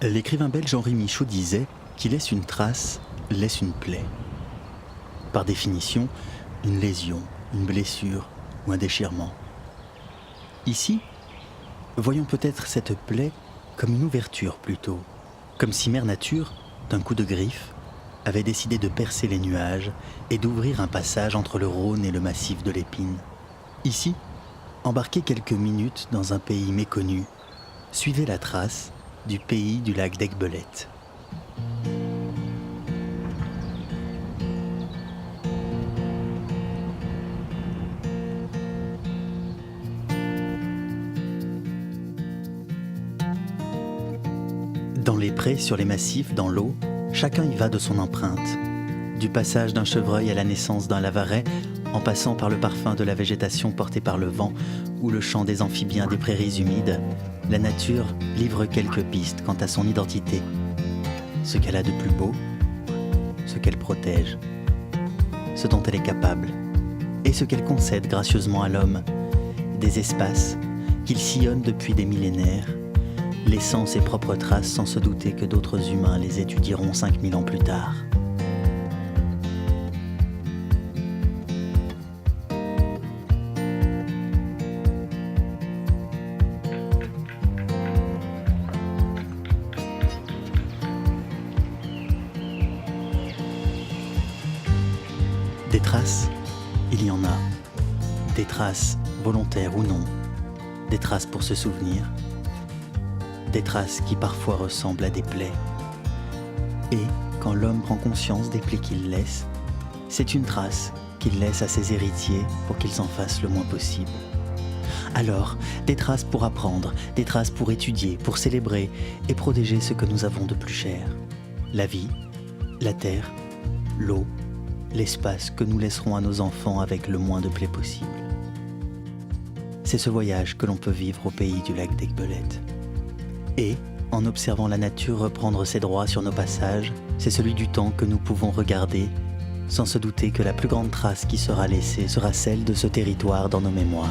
L'écrivain belge Henri Michaud disait « Qui laisse une trace, laisse une plaie ». Par définition, une lésion, une blessure ou un déchirement. Ici, voyons peut-être cette plaie comme une ouverture plutôt, comme si Mère Nature, d'un coup de griffe, avait décidé de percer les nuages et d'ouvrir un passage entre le Rhône et le massif de l'Épine. Ici, embarquez quelques minutes dans un pays méconnu, suivez la trace du pays du lac d'Aiguebelette. Dans les prés, sur les massifs, dans l'eau, chacun y va de son empreinte. Du passage d'un chevreuil à la naissance d'un lavaret, en passant par le parfum de la végétation portée par le vent ou le chant des amphibiens des prairies humides, la nature livre quelques pistes quant à son identité, ce qu'elle a de plus beau, ce qu'elle protège, ce dont elle est capable, et ce qu'elle concède gracieusement à l'homme, des espaces qu'il sillonne depuis des millénaires, laissant ses propres traces sans se douter que d'autres humains les étudieront 5000 ans plus tard. Des traces, il y en a. Des traces volontaires ou non. Des traces pour se souvenir. Des traces qui parfois ressemblent à des plaies. Et, quand l'homme prend conscience des plaies qu'il laisse, c'est une trace qu'il laisse à ses héritiers pour qu'ils en fassent le moins possible. Alors, des traces pour apprendre, des traces pour étudier, pour célébrer et protéger ce que nous avons de plus cher. La vie, la terre, l'eau, l'espace que nous laisserons à nos enfants avec le moins de plaies possible. C'est ce voyage que l'on peut vivre au pays du lac d'Aiguebelette. Et, en observant la nature reprendre ses droits sur nos passages, c'est celui du temps que nous pouvons regarder, sans se douter que la plus grande trace qui sera laissée sera celle de ce territoire dans nos mémoires.